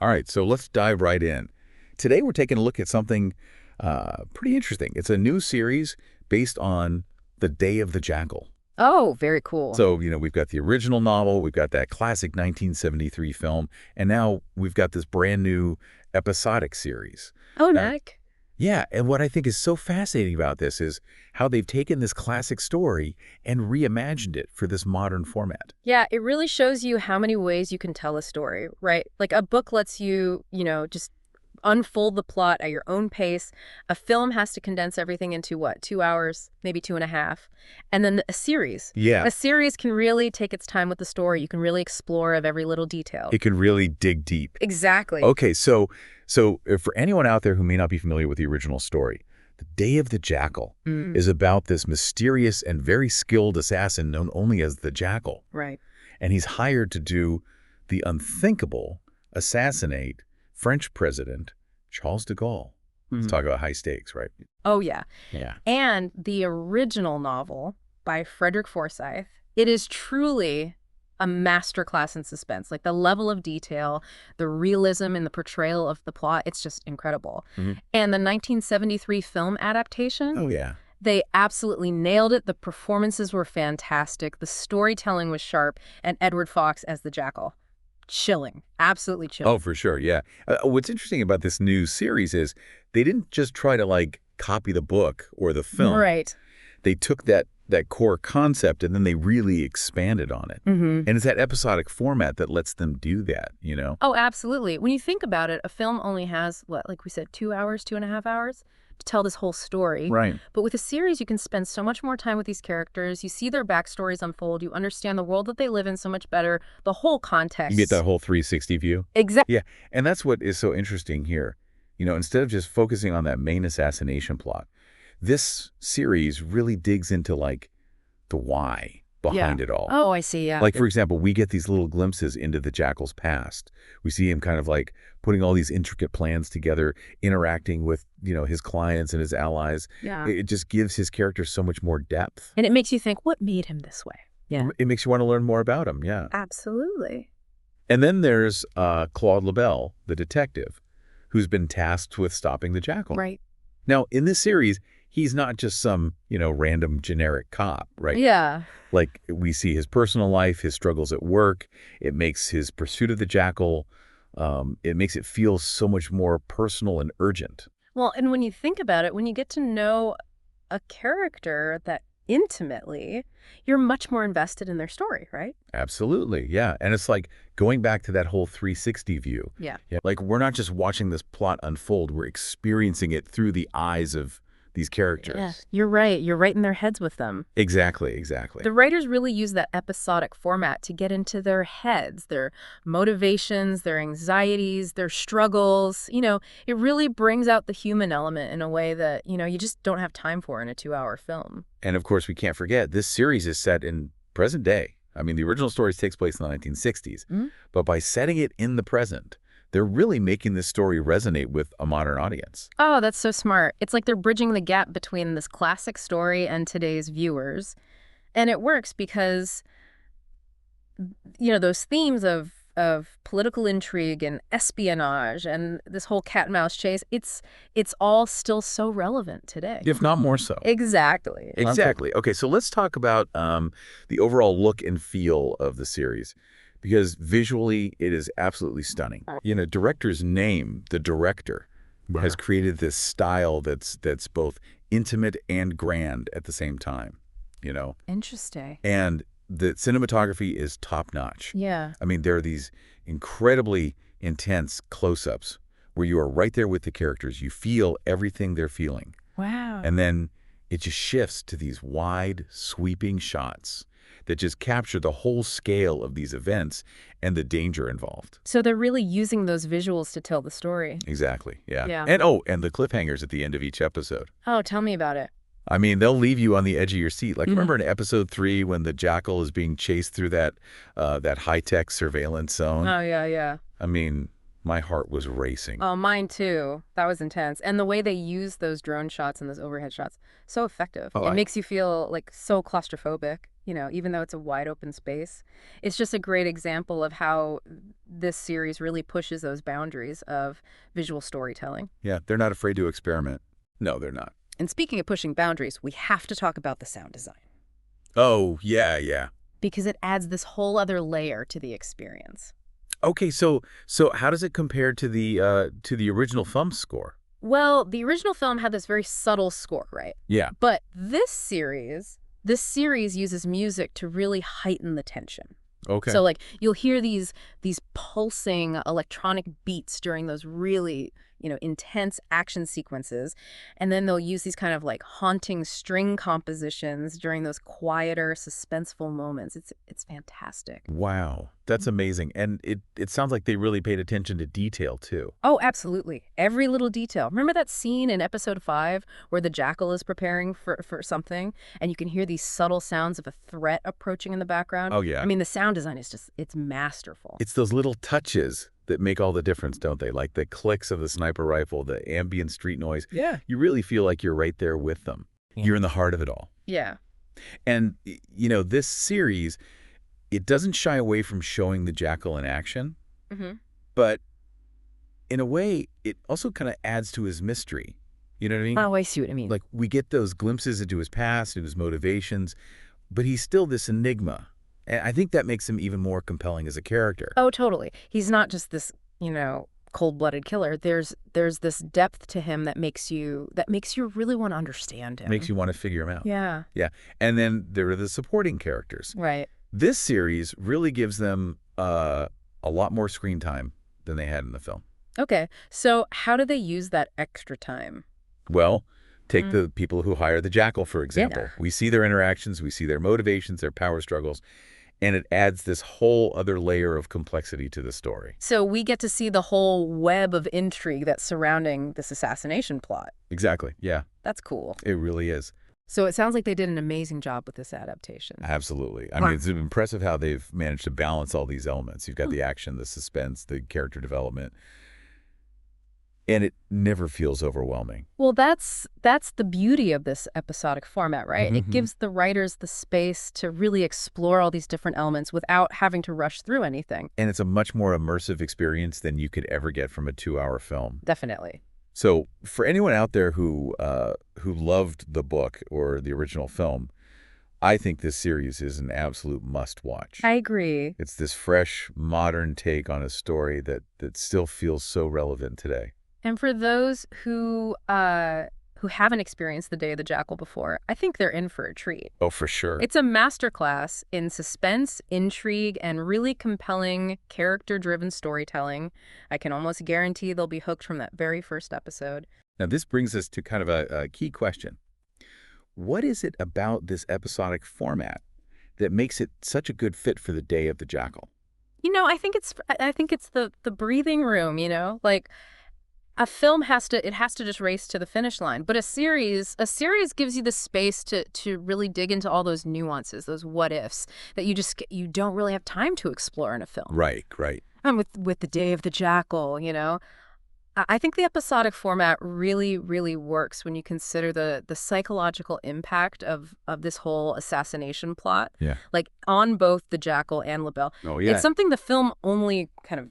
All right, so let's dive right in. Today we're taking a look at something pretty interesting. It's a new series based on The Day of the Jackal. Oh, very cool. So, we've got the original novel, we've got that classic 1973 film, and now we've got this brand new episodic series. Oh, Uh, Nick. yeah, and what I think is so fascinating about this is how they've taken this classic story and reimagined it for this modern format. Yeah, it really shows you how many ways you can tell a story, right? Like a book lets you, just unfold the plot at your own pace. A film has to condense everything into what, 2 hours, maybe 2.5. And then a series. Yeah, A series can really take its time with the story. You can really explore of every little detail. it can really dig deep. Exactly. Okay, so if for anyone out there who may not be familiar with the original story, The Day of the Jackal Mm, is about this mysterious and very skilled assassin known only as the Jackal. right. And he's hired to do the unthinkable, assassinate French President Charles de Gaulle. Let's talk about high stakes, right? Oh, yeah. Yeah. And the original novel by Frederick Forsyth, it is truly a masterclass in suspense. Like the level of detail, the realism in the portrayal of the plot, it's just incredible. Mhm. And the 1973 film adaptation, Oh, yeah. they absolutely nailed it. The performances were fantastic. The storytelling was sharp. And Edward Fox as the Jackal. Chilling. Absolutely chilling. Oh, for sure, yeah. What's interesting about this new series is they didn't just try to, copy the book or the film. Right. They took that core concept and then they really expanded on it. Mm-hmm. And it's that episodic format that lets them do that. Oh, absolutely. When you think about it, a film only has, what, like we said, 2 hours, 2.5 hours to tell this whole story. Right. But with a series, you can spend so much more time with these characters. You see their backstories unfold. You understand the world that they live in so much better, the whole context. You get that whole 360 view. Exactly. Yeah, and that's what is so interesting here. Instead of just focusing on that main assassination plot, this series really digs into, the why behind it all. Oh, I see, yeah. Like, for example, we get these little glimpses into the Jackal's past. We see him kind of putting all these intricate plans together, interacting with, his clients and his allies. Yeah. It just gives his character so much more depth. And it makes you think, what made him this way? Yeah. It makes you want to learn more about him, yeah. Absolutely. And then there's Claude Lebel, the detective, who's been tasked with stopping the Jackal. Right. Now, in this series, he's not just some, random generic cop, right? Yeah. Like, we see his personal life, his struggles at work. It makes his pursuit of the Jackal, it makes it feel so much more personal and urgent. Well, and when you think about it, when you get to know a character that intimately, you're much more invested in their story, right? Absolutely, yeah. And it's like going back to that whole 360 view. Yeah. Yeah. Like, we're not just watching this plot unfold, we're experiencing it through the eyes of these characters. Yeah, you're right. You're right in their heads with them. Exactly. The writers really use that episodic format to get into their heads, their motivations, their anxieties, their struggles. It really brings out the human element in a way that, you just don't have time for in a 2-hour film. And of course, we can't forget, this series is set in present day. I mean, the original story takes place in the 1960s, but by setting it in the present, they're really making this story resonate with a modern audience. Oh, that's so smart. It's like they're bridging the gap between this classic story and today's viewers. And it works because, those themes of political intrigue and espionage and this whole cat and mouse chase, it's all still so relevant today. If not more so. Exactly. Exactly. Okay, so let's talk about the overall look and feel of the series, because visually it is absolutely stunning. Director's name, the director, has created this style that's both intimate and grand at the same time. Interesting. And the cinematography is top-notch. Yeah. I mean, there are these incredibly intense close-ups where you are right there with the characters. You feel everything they're feeling. Wow. And then it just shifts to these wide, sweeping shots that just capture the whole scale of these events and the danger involved. So they're really using those visuals to tell the story. Exactly, yeah. Yeah. And the cliffhangers at the end of each episode. Oh, tell me about it. I mean, they'll leave you on the edge of your seat. Like, remember in episode 3 when the Jackal is being chased through that high-tech surveillance zone? Oh, yeah. I mean, my heart was racing. Oh, mine too. That was intense. And the way they use those drone shots and those overhead shots, so effective. Oh, It makes you feel like so claustrophobic. even though it's a wide open space. It's just a great example of how this series really pushes those boundaries of visual storytelling. Yeah, they're not afraid to experiment. No, they're not. And speaking of pushing boundaries, we have to talk about the sound design Oh, yeah, yeah. because it adds this whole other layer to the experience. Okay, so how does it compare to the original film score? Well, the original film had this very subtle score, right? Yeah. But this series uses music to really heighten the tension. Okay. So like you'll hear these pulsing electronic beats during those really, intense action sequences, and then they'll use these kind of like haunting string compositions during those quieter, suspenseful moments. It's fantastic. Wow, that's amazing. And it sounds like they really paid attention to detail too. Oh, absolutely. Every little detail. Remember that scene in episode 5 where the Jackal is preparing for something and you can hear these subtle sounds of a threat approaching in the background? Oh, yeah. I mean, the sound design is it's masterful. It's those little touches that make all the difference, don't they? Like the clicks of the sniper rifle, the ambient street noise. Yeah. You really feel like you're right there with them. Yeah. You're in the heart of it all. Yeah. And, this series, it doesn't shy away from showing the Jackal in action, Mm-hmm. but in a way, it also kind of adds to his mystery. You know what I mean? Oh, I see what I mean. Like, we get those glimpses into his past and his motivations, but he's still this enigma. And I think that makes him even more compelling as a character. Oh, totally. He's not just this, cold-blooded killer. There's this depth to him that makes you really want to understand him. Makes you want to figure him out. Yeah. Yeah. And then there are the supporting characters. Right. This series really gives them a lot more screen time than they had in the film. Okay. So how do they use that extra time? Well, take the people who hire the Jackal, for example. Yeah. We see their interactions, we see their motivations, their power struggles, and it adds this whole other layer of complexity to the story. So we get to see the whole web of intrigue that's surrounding this assassination plot. Exactly. Yeah, That's cool. it really is. So it sounds like they did an amazing job with this adaptation. Absolutely. I mean, it's impressive how they've managed to balance all these elements. You've got the action, the suspense, the character development, and it never feels overwhelming. Well, that's the beauty of this episodic format, right? It gives the writers the space to really explore all these different elements without having to rush through anything. And it's a much more immersive experience than you could ever get from a 2-hour film. Definitely. So for anyone out there who loved the book or the original film, I think this series is an absolute must-watch. I agree. It's this fresh, modern take on a story that still feels so relevant today. And for those who haven't experienced the Day of the Jackal before, I think they're in for a treat. Oh, for sure. It's a masterclass in suspense, intrigue, and really compelling character-driven storytelling. I can almost guarantee they'll be hooked from that very first episode. Now, this brings us to kind of a key question. What is it about this episodic format that makes it such a good fit for the Day of the Jackal? I think it's the breathing room, like a film has to just race to the finish line, but a series gives you the space to really dig into all those nuances, those what ifs that you don't really have time to explore in a film. Right. And with the Day of the Jackal, I think the episodic format really, really works when you consider the psychological impact of this whole assassination plot. Yeah. Like on both the Jackal and LaBelle. Oh, yeah. It's something the film only kind of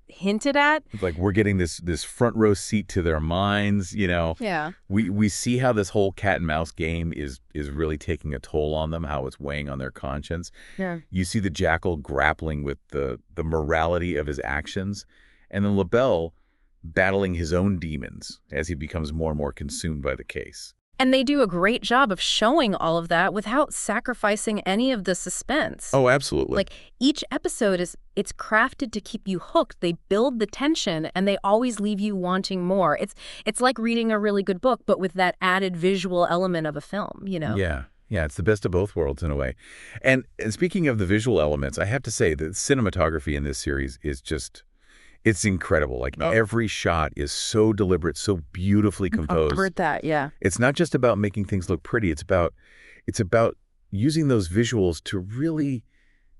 hinted at. It's like we're getting this front row seat to their minds, Yeah. We see how this whole cat and mouse game is really taking a toll on them, how it's weighing on their conscience. Yeah. You see the Jackal grappling with the morality of his actions, and then LaBelle battling his own demons as he becomes more and more consumed by the case. And they do a great job of showing all of that without sacrificing any of the suspense. Oh, absolutely. Like each episode it's crafted to keep you hooked. They build the tension and they always leave you wanting more. It's like reading a really good book, but with that added visual element of a film, Yeah. Yeah, it's the best of both worlds in a way. And speaking of the visual elements, I have to say that cinematography in this series is just, it's incredible. Like every shot is so deliberate, so beautifully composed. I've heard that, yeah. It's not just about making things look pretty. It's about using those visuals to really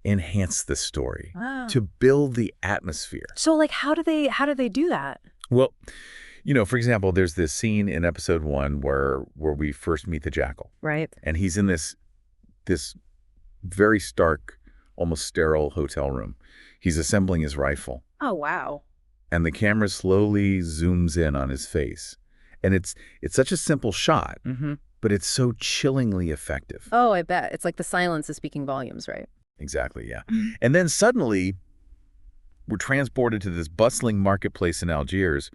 enhance the story, to build the atmosphere. So like how do they do that? Well, for example, there's this scene in episode 1 where we first meet the Jackal. Right. And he's in this very stark, almost sterile hotel room. He's assembling his rifle, Oh, wow. and the camera slowly zooms in on his face. And it's such a simple shot, but it's so chillingly effective. Oh, I bet. It's like the silence is speaking volumes, right? Exactly, yeah. And then suddenly, we're transported to this bustling marketplace in Algiers,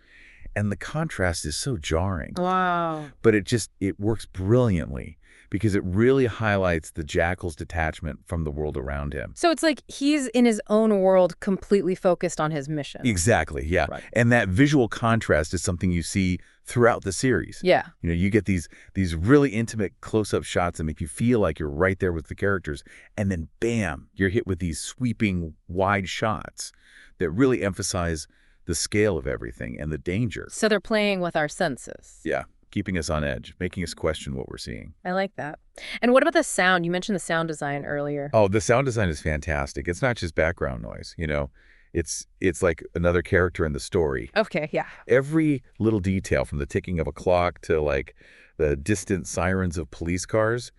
and the contrast is so jarring. Wow. But it works brilliantly because it really highlights the Jackal's detachment from the world around him. So it's like he's in his own world, completely focused on his mission. Exactly, yeah. Right. And that visual contrast is something you see throughout the series. Yeah. You know, you get these really intimate close-up shots that make you feel like you're right there with the characters, and then bam, you're hit with these sweeping wide shots that really emphasize the scale of everything and the danger. So they're playing with our senses. Yeah, keeping us on edge, making us question what we're seeing. I like that. And what about the sound? You mentioned the sound design earlier. Oh, the sound design is fantastic. It's not just background noise, you know. It's like another character in the story. Okay, yeah. Every little detail, from the ticking of a clock to like the distant sirens of police cars,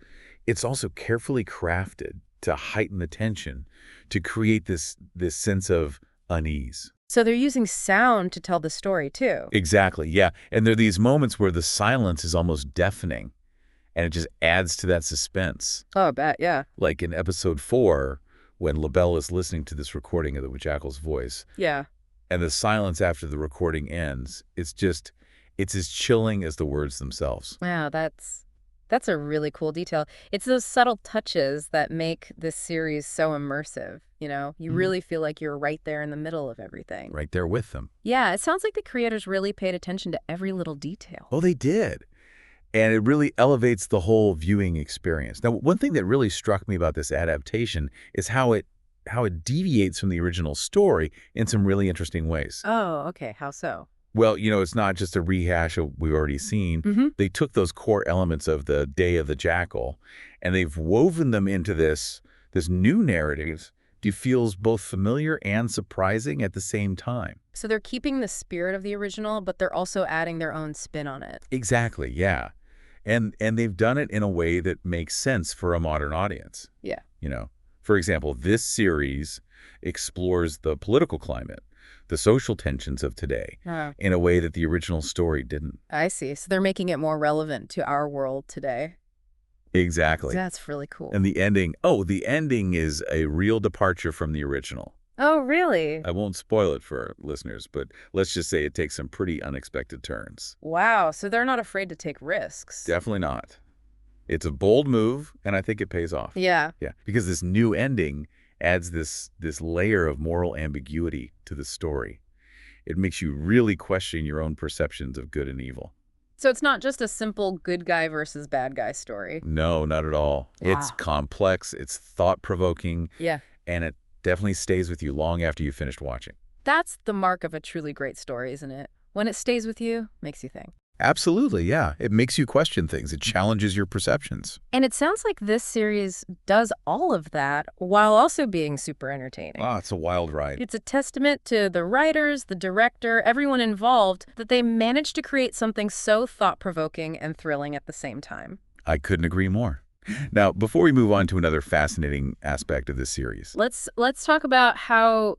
it's also carefully crafted to heighten the tension, to create this sense of unease. So they're using sound to tell the story, too. Exactly, yeah. And there are these moments where the silence is almost deafening, and it just adds to that suspense. Oh, I bet, yeah. Like in episode 4, when LaBelle is listening to this recording of the Jackal's voice, Yeah. and the silence after the recording ends, it's as chilling as the words themselves. Wow, that's a really cool detail. It's those subtle touches that make this series so immersive, you know? You really feel like you're right there in the middle of everything. Right there with them. Yeah, it sounds like the creators really paid attention to every little detail. Oh, they did. And it really elevates the whole viewing experience. Now, one thing that really struck me about this adaptation is how it deviates from the original story in some really interesting ways. Oh, okay. How so? Well, you know, it's not just a rehash of what we've already seen. They took those core elements of the Day of the Jackal, and they've woven them into this new narrative that feels both familiar and surprising at the same time. So they're keeping the spirit of the original, but they're also adding their own spin on it. Exactly, yeah. And they've done it in a way that makes sense for a modern audience. Yeah. You know, for example, this series explores the political climate, the social tensions of today, in a way that the original story didn't. I see. So they're making it more relevant to our world today. Exactly. That's really cool. And the ending is a real departure from the original. Oh, really? I won't spoil it for our listeners, but let's just say it takes some pretty unexpected turns. Wow. So they're not afraid to take risks. Definitely not. It's a bold move, and I think it pays off. Yeah. Yeah, because this new ending adds this layer of moral ambiguity to the story. It makes you really question your own perceptions of good and evil. So it's not just a simple good guy versus bad guy story. No, not at all. Wow. It's complex, it's thought-provoking, Yeah. and it definitely stays with you long after you've finished watching. That's the mark of a truly great story, isn't it? When it stays with you, makes you think. Absolutely, yeah. It makes you question things. It challenges your perceptions. And it sounds like this series does all of that while also being super entertaining. Ah, it's a wild ride. It's a testament to the writers, the director, everyone involved, that they managed to create something so thought-provoking and thrilling at the same time. I couldn't agree more. Now, before we move on to another fascinating aspect of this series. Let's talk about how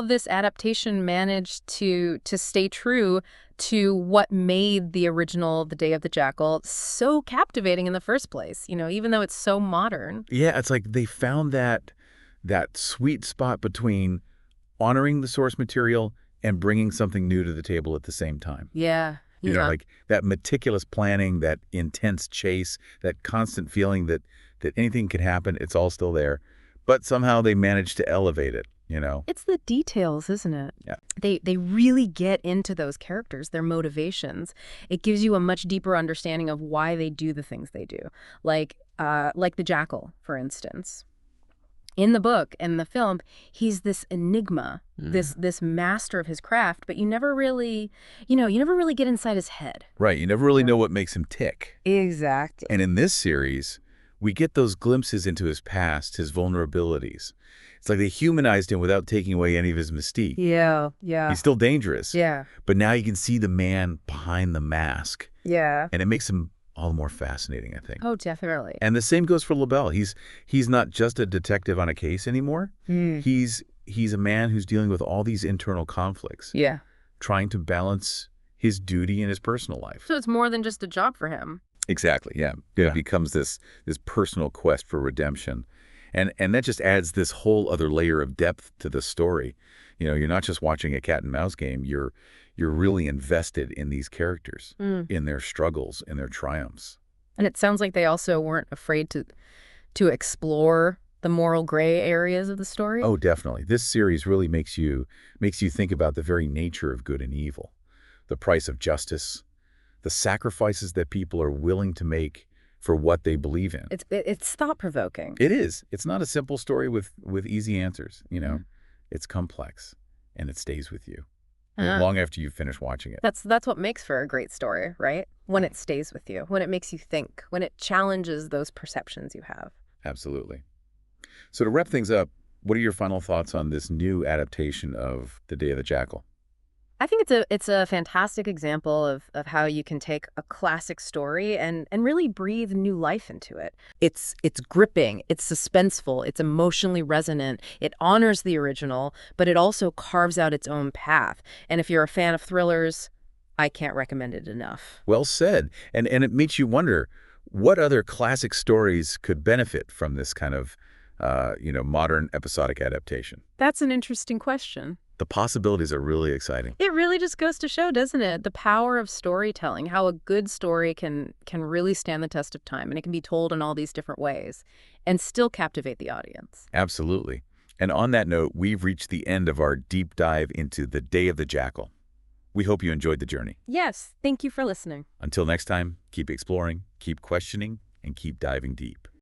this adaptation managed to stay true to what made the original The Day of the Jackal so captivating in the first place, you know, even though it's so modern. Yeah, it's like they found that sweet spot between honoring the source material and bringing something new to the table at the same time. Yeah. You know, like that meticulous planning, that intense chase, that constant feeling that anything could happen, it's all still there. But somehow they managed to elevate it, you know. It's the details, isn't it? Yeah. They really get into those characters, their motivations. It gives you a much deeper understanding of why they do the things they do. Like the Jackal, for instance. In the book and the film, he's this enigma, this master of his craft, but you never really get inside his head. Right. You never really know what makes him tick. Exactly. And in this series, we get those glimpses into his past, his vulnerabilities. It's like they humanized him without taking away any of his mystique. Yeah. He's still dangerous. Yeah. But now you can see the man behind the mask. Yeah. And it makes him all the more fascinating, I think. Oh, definitely. And the same goes for LaBelle. He's not just a detective on a case anymore. Mm. He's a man who's dealing with all these internal conflicts, Yeah. trying to balance his duty and his personal life. So it's more than just a job for him. Exactly, yeah. It becomes this personal quest for redemption. And that just adds this whole other layer of depth to the story. You're not just watching a cat and mouse game. You're really invested in these characters, in their struggles, in their triumphs. And it sounds like they also weren't afraid to explore the moral gray areas of the story. Oh, definitely. This series really makes you think about the very nature of good and evil, the price of justice, the sacrifices that people are willing to make for what they believe in. It's thought-provoking. It is. It's not a simple story with easy answers. It's complex, and it stays with you long after you finish watching it. That's what makes for a great story, right? When it stays with you, when it makes you think, when it challenges those perceptions you have. Absolutely. So to wrap things up, what are your final thoughts on this new adaptation of The Day of the Jackal? I think it's a fantastic example of how you can take a classic story and really breathe new life into it. It's gripping, it's suspenseful, it's emotionally resonant, it honors the original, but it also carves out its own path. And if you're a fan of thrillers, I can't recommend it enough. Well said. And it makes you wonder, what other classic stories could benefit from this kind of modern episodic adaptation? That's an interesting question. The possibilities are really exciting. It really just goes to show, doesn't it? The power of storytelling, how a good story can really stand the test of time, and it can be told in all these different ways and still captivate the audience. Absolutely. And on that note, we've reached the end of our deep dive into The Day of the Jackal. We hope you enjoyed the journey. Yes, thank you for listening. Until next time, keep exploring, keep questioning, and keep diving deep.